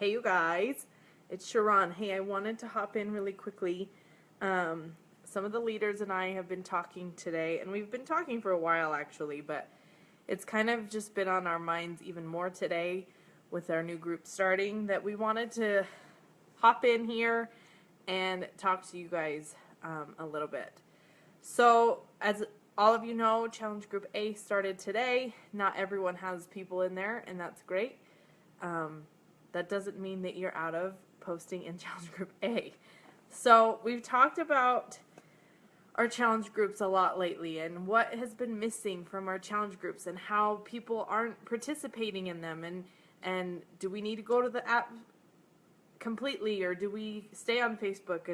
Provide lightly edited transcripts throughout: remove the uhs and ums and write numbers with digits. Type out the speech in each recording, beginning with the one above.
Hey you guys, it's Sharon. Hey, I wanted to hop in really quickly. Some of the leaders and I have been talking today, and we've been talking for a while actually, but it's kind of just been on our minds even more today with our new group starting that we wanted to hop in here and talk to you guys a little bit. So, as all of you know, Challenge Group A started today. Not everyone has people in there, and that's great. That doesn't mean that you're out of posting in Challenge Group A. So we've talked about our challenge groups a lot lately and what has been missing from our challenge groups and how people aren't participating in them, and do we need to go to the app completely, or do we stay on Facebook,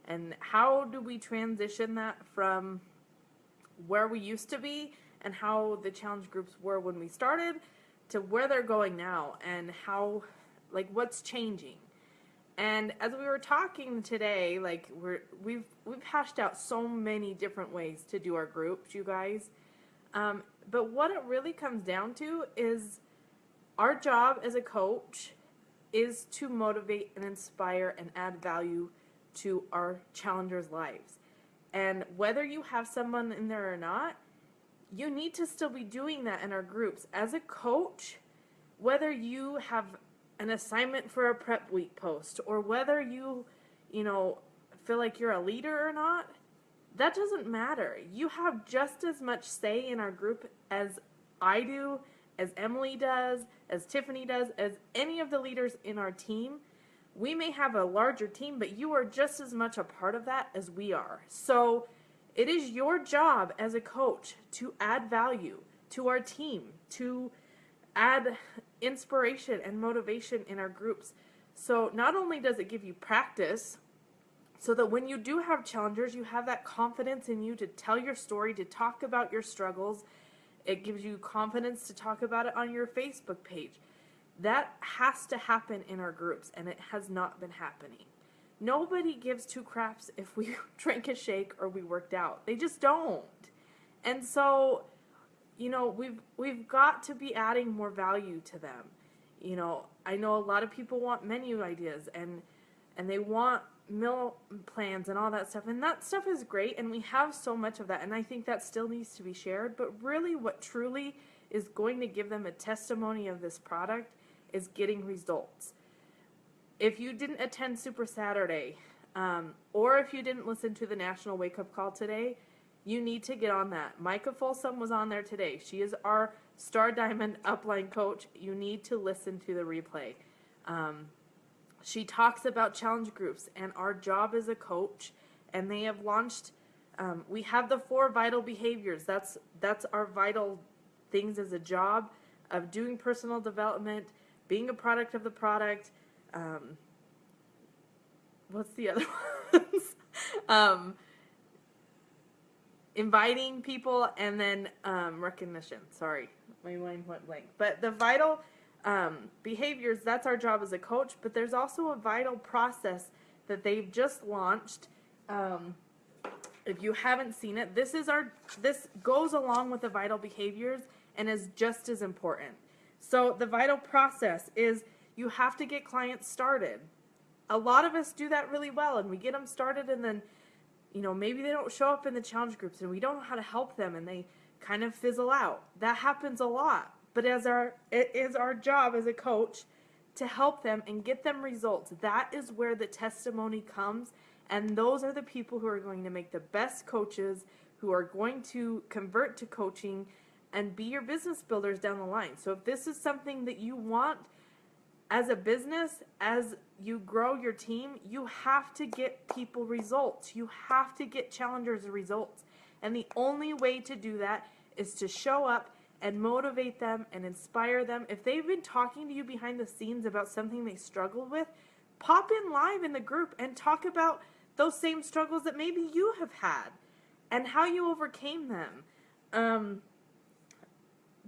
and how do we transition that from where we used to be and how the challenge groups were when we started to where they're going now, and how, like, what's changing. And as we were talking today, like, we've hashed out so many different ways to do our groups, you guys. But what it really comes down to is our job as a coach is to motivate and inspire and add value to our challengers' lives. And whether you have someone in there or not, you need to still be doing that in our groups. As a coach, whether you have an assignment for a prep week post, or whether you feel like you're a leader or not, that doesn't matter. You have just as much say in our group as I do, as Emily does, as Tiffany does, as any of the leaders in our team. We may have a larger team, but you are just as much a part of that as we are. So it is your job as a coach to add value to our team, to add inspiration and motivation in our groups. So not only does it give you practice, so that when you do have challengers, you have that confidence in you to tell your story, to talk about your struggles. It gives you confidence to talk about it on your Facebook page. That has to happen in our groups, and it has not been happening. Nobody gives two craps if we drank a shake or we worked out. They just don't. And so, we've got to be adding more value to them. I know a lot of people want menu ideas and they want meal plans and all that stuff, and that stuff is great, and we have so much of that, and I think that still needs to be shared. But really, what truly is going to give them a testimony of this product is getting results. If you didn't attend Super Saturday, or if you didn't listen to the National Wake Up Call today, you need to get on that. Micah Folsom was on there today. She is our Star Diamond upline coach. You need to listen to the replay. She talks about challenge groups and our job as a coach, and they have launched, we have the 4 vital behaviors. That's our vital things as a job of doing personal development, being a product of the product. What's the other ones? Inviting people, and then recognition. Sorry, my mind went blank. But the vital behaviors, that's our job as a coach, but there's also a vital process that they've just launched. If you haven't seen it, this goes along with the vital behaviors and is just as important. So the vital process is you have to get clients started. A lot of us do that really well, and we get them started, and then maybe they don't show up in the challenge groups, and we don't know how to help them, and they kind of fizzle out. That happens a lot. But it is our job as a coach to help them and get them results. That is where the testimony comes, and those are the people who are going to make the best coaches, who are going to convert to coaching and be your business builders down the line. So if this is something that you want as a business, as you grow your team, you have to get people results. You have to get challengers results. And the only way to do that is to show up and motivate them and inspire them. If they've been talking to you behind the scenes about something they struggled with, pop in live in the group and talk about those same struggles that maybe you have had and how you overcame them.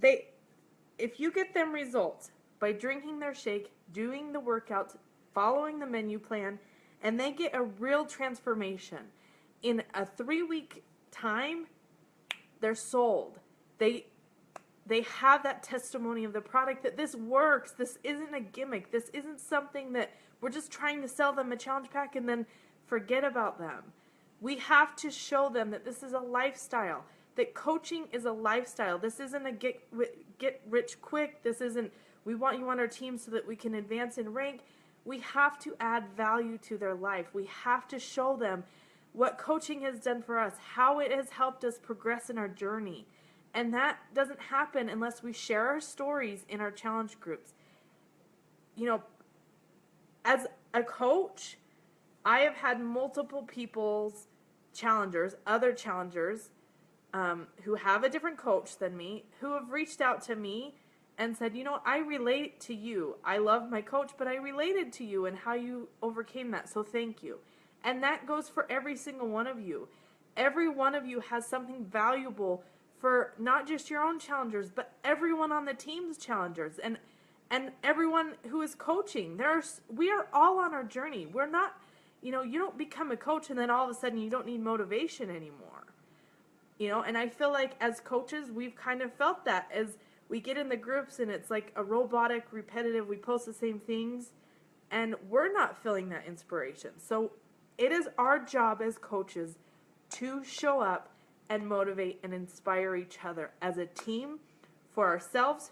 If you get them results by drinking their shake, doing the workouts, following the menu plan, and they get a real transformation, in a 3-week time, they're sold. they have that testimony of the product that this works. This isn't a gimmick. This isn't something that we're just trying to sell them a challenge pack and then forget about them. We have to show them that this is a lifestyle, that coaching is a lifestyle. This isn't a get rich quick. This isn't, we want you on our team so that we can advance in rank. We have to add value to their life. We have to show them what coaching has done for us, how it has helped us progress in our journey. And that doesn't happen unless we share our stories in our challenge groups. You know, as a coach, I have had multiple people's challengers, other challengers, who have a different coach than me, who have reached out to me and said, you know, I relate to you. I love my coach, but I related to you and how you overcame that. So thank you. And that goes for every single one of you. Every one of you has something valuable for not just your own challengers, but everyone on the team's challengers and everyone who is coaching. We are all on our journey. We're not, you know, you don't become a coach and then all of a sudden you don't need motivation anymore. You know, and I feel like as coaches, we've kind of felt that as we get in the groups and it's like a robotic, repetitive, we post the same things and we're not feeling that inspiration. So it is our job as coaches to show up and motivate and inspire each other as a team, for ourselves,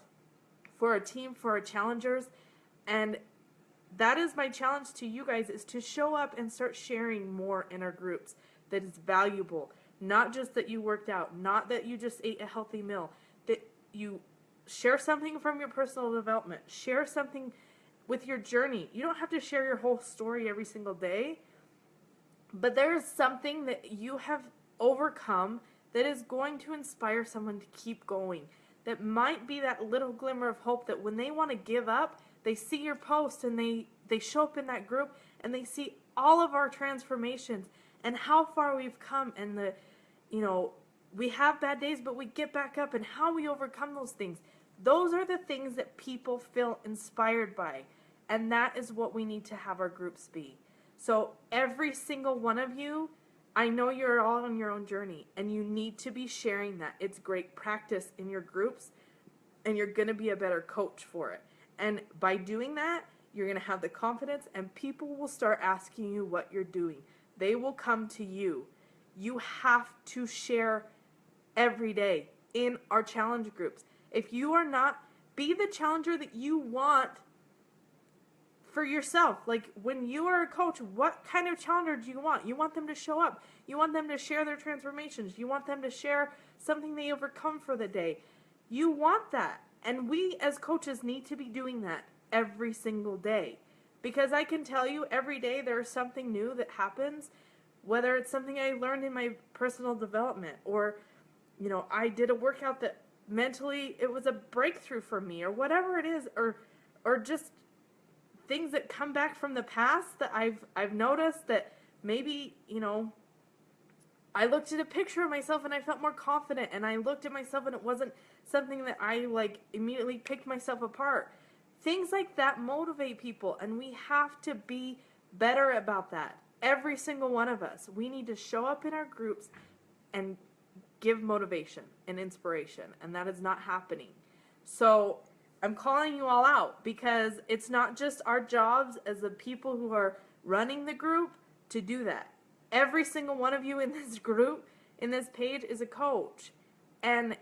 for our team, for our challengers. And that is my challenge to you guys, is to show up and start sharing more in our groups that is valuable. Not just that you worked out, not that you just ate a healthy meal, that you share something from your personal development, share something with your journey. You don't have to share your whole story every single day, but there is something that you have overcome that is going to inspire someone to keep going. That might be that little glimmer of hope that when they want to give up, they see your post and they show up in that group and they see all of our transformations and how far we've come, and we have bad days, but we get back up, and how we overcome those things. Those are the things that people feel inspired by, and that is what we need to have our groups be. So every single one of you, I know you're all on your own journey, and you need to be sharing that. It's great practice in your groups, and you're going to be a better coach for it. And by doing that, you're going to have the confidence, and people will start asking you what you're doing. They will come to you. You have to share every day in our challenge groups. If you are not, be the challenger that you want for yourself. Like when you are a coach, what kind of challenger do you want? You want them to show up. You want them to share their transformations. You want them to share something they overcome for the day. You want that. And we as coaches need to be doing that every single day. Because I can tell you every day there's something new that happens, whether it's something I learned in my personal development, or, I did a workout that mentally it was a breakthrough for me, or whatever it is, or just things that come back from the past that I've noticed that maybe, I looked at a picture of myself and I felt more confident, and I looked at myself and it wasn't something that I immediately picked myself apart. Things like that motivate people, and we have to be better about that. Every single one of us, we need to show up in our groups and give motivation and inspiration, and that is not happening. So I'm calling you all out, because it's not just our jobs as the people who are running the group to do that. Every single one of you in this group, in this page, is a coach, and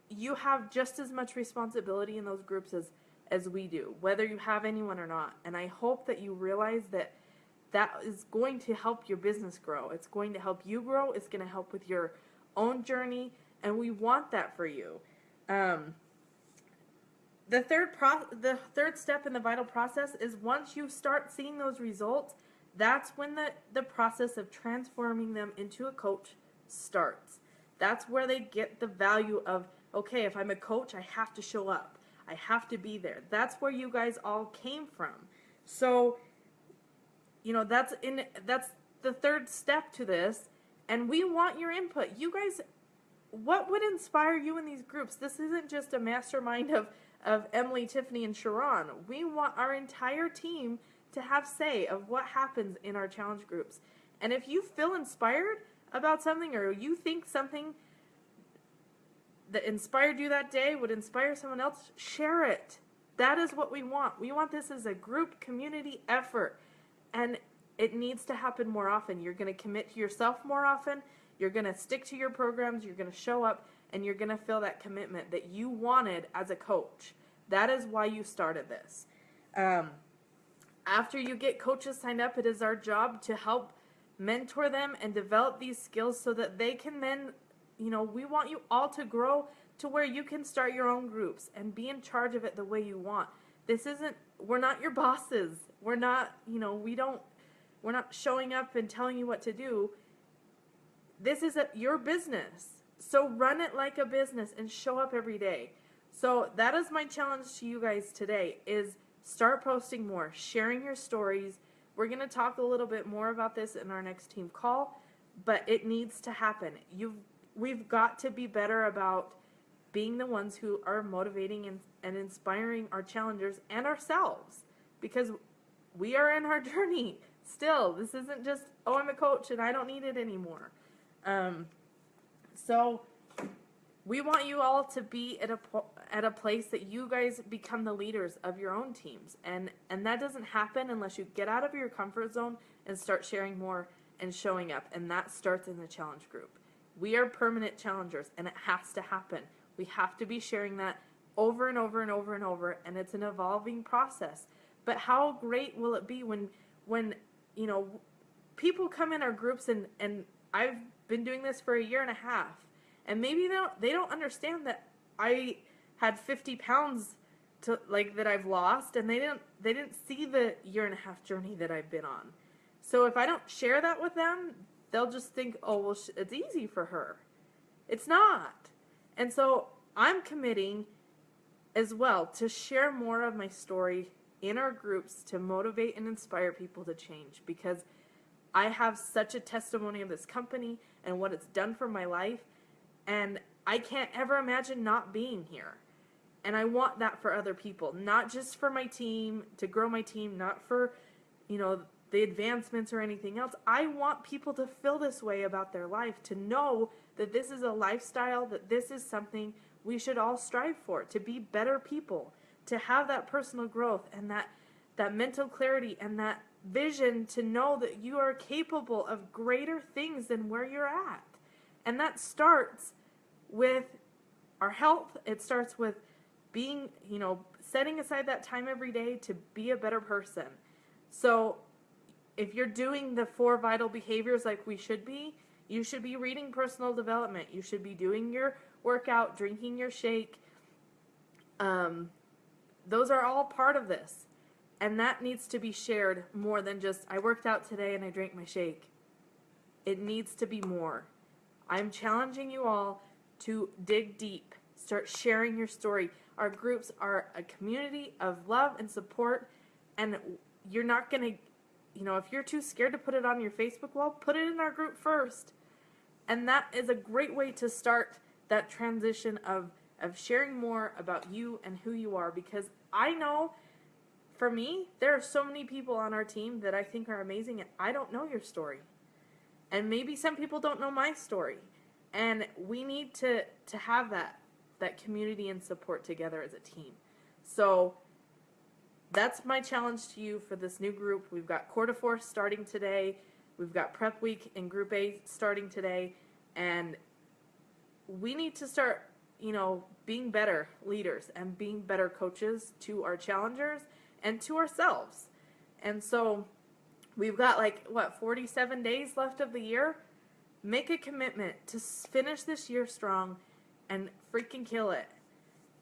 you have just as much responsibility in those groups as we do, whether you have anyone or not. And I hope that you realize that is going to help your business grow. It's going to help you grow. It's going to help with your own journey, and we want that for you. The third step in the vital process is, once you start seeing those results, that's when the process of transforming them into a coach starts. That's where they get the value of, okay, if I'm a coach, I have to show up. I have to be there. That's where you guys all came from. So, that's the third step to this, and we want your input. You guys, what would inspire you in these groups? This isn't just a mastermind of Emily, Tiffany, and Sharon. We want our entire team to have say of what happens in our challenge groups. And if you feel inspired about something, or you think something that inspired you that day would inspire someone else, share it. That is what we want. We want this as a group community effort. And it needs to happen more often. You're going to commit to yourself more often. You're going to stick to your programs. You're going to show up, and you're going to feel that commitment that you wanted as a coach. That is why you started this. After you get coaches signed up, it is our job to help mentor them and develop these skills so that they can then, we want you all to grow to where you can start your own groups and be in charge of it the way you want. We're not your bosses. We're not, we're not showing up and telling you what to do. This is your business. So run it like a business and show up every day. So that is my challenge to you guys today, is start posting more, sharing your stories. We're going to talk a little bit more about this in our next team call, but it needs to happen. We've got to be better about being the ones who are motivating and inspiring our challengers and ourselves, because we are in our journey still. This isn't just, I'm a coach and I don't need it anymore. So we want you all to be at a place that you guys become the leaders of your own teams. And that doesn't happen unless you get out of your comfort zone and start sharing more and showing up. And that starts in the challenge group. We are permanent challengers, and it has to happen. We have to be sharing that over and over and over and over, and it's an evolving process. But how great will it be when people come in our groups, and I've been doing this for 1.5 years, and maybe they don't understand that I had 50 pounds that I've lost, and they didn't see the 1.5 year journey that I've been on. So if I don't share that with them, they'll just think, it's easy for her. It's not. And so I'm committing as well to share more of my story in our groups to motivate and inspire people to change, because I have such a testimony of this company and what it's done for my life, and I can't ever imagine not being here. And I want that for other people, not just for my team, to grow my team, not for, the advancements or anything else. I want people to feel this way about their life, to know that this is a lifestyle, that this is something we should all strive for, to be better people, to have that personal growth and that mental clarity and that vision to know that you are capable of greater things than where you're at. And that starts with our health. It starts with being, setting aside that time every day to be a better person. So if you're doing the 4 vital behaviors like we should be, you should be reading personal development. You should be doing your workout, drinking your shake. Those are all part of this. And that needs to be shared more than just, I worked out today and I drank my shake. It needs to be more. I'm challenging you all to dig deep. Start sharing your story. Our groups are a community of love and support, and you're not going to, if you're too scared to put it on your Facebook wall, put it in our group first. And that is a great way to start that transition of sharing more about you and who you are, because I know, for me, there are so many people on our team that I think are amazing, and I don't know your story. And maybe some people don't know my story. And we need to have that community and support together as a team. So that's my challenge to you for this new group. We've got Quarter Force starting today. We've got Prep Week in Group A starting today. And we need to start, being better leaders and being better coaches to our challengers and to ourselves. And so we've got 47 days left of the year. Make a commitment to finish this year strong and freaking kill it.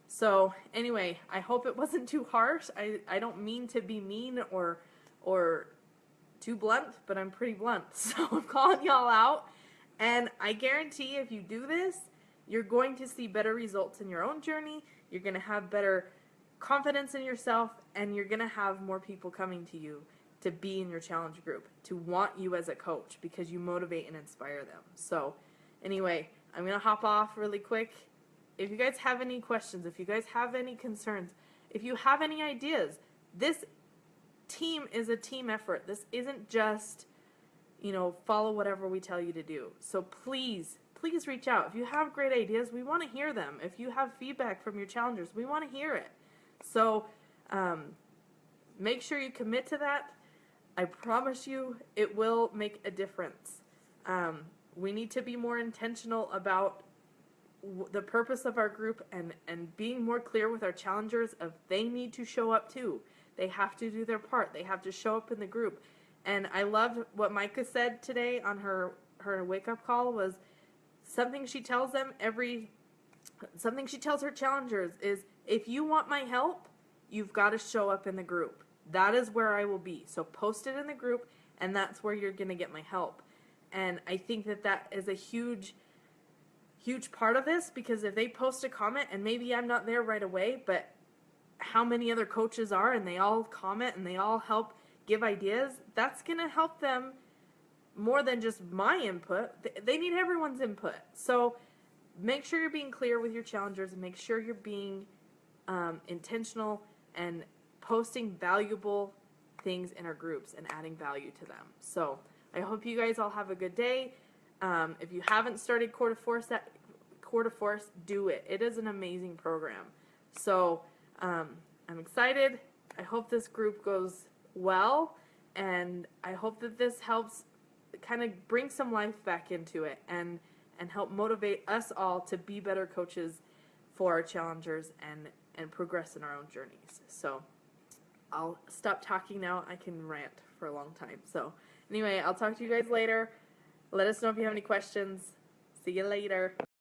So anyway, I hope it wasn't too harsh. I don't mean to be mean or too blunt, but I'm pretty blunt. So I'm calling y'all out. And I guarantee if you do this, you're going to see better results in your own journey. You're going to have better confidence in yourself, and you're going to have more people coming to you to be in your challenge group, to want you as a coach, because you motivate and inspire them. So anyway, I'm going to hop off really quick. If you guys have any questions, if you guys have any concerns, if you have any ideas, this team is a team effort. This isn't just, follow whatever we tell you to do. So please, please reach out. If you have great ideas, we want to hear them. If you have feedback from your challengers, we want to hear it. So make sure you commit to that. I promise you it will make a difference. We need to be more intentional about the purpose of our group and being more clear with our challengers of they need to show up too. They have to do their part. They have to show up in the group. And I loved what Micah said today on her wake-up call was something she tells them something she tells her challengers is, if you want my help, you've got to show up in the group. That is where I will be. So post it in the group, and that's where you're going to get my help. And I think that is a huge part of this, because if they post a comment and maybe I'm not there right away, but how many other coaches are and they all comment and they all help give ideas, that's going to help them more than just my input. They need everyone's input. So make sure you're being clear with your challengers and make sure you're being intentional and posting valuable things in our groups and adding value to them. So I hope you guys all have a good day. If you haven't started Core to Force, do it. It is an amazing program. So I'm excited. I hope this group goes well, and I hope that this helps kind of bring some life back into it and help motivate us all to be better coaches for our challengers and progress in our own journeys. So I'll stop talking now. I can rant for a long time. So anyway, I'll talk to you guys later. Let us know if you have any questions. See you later.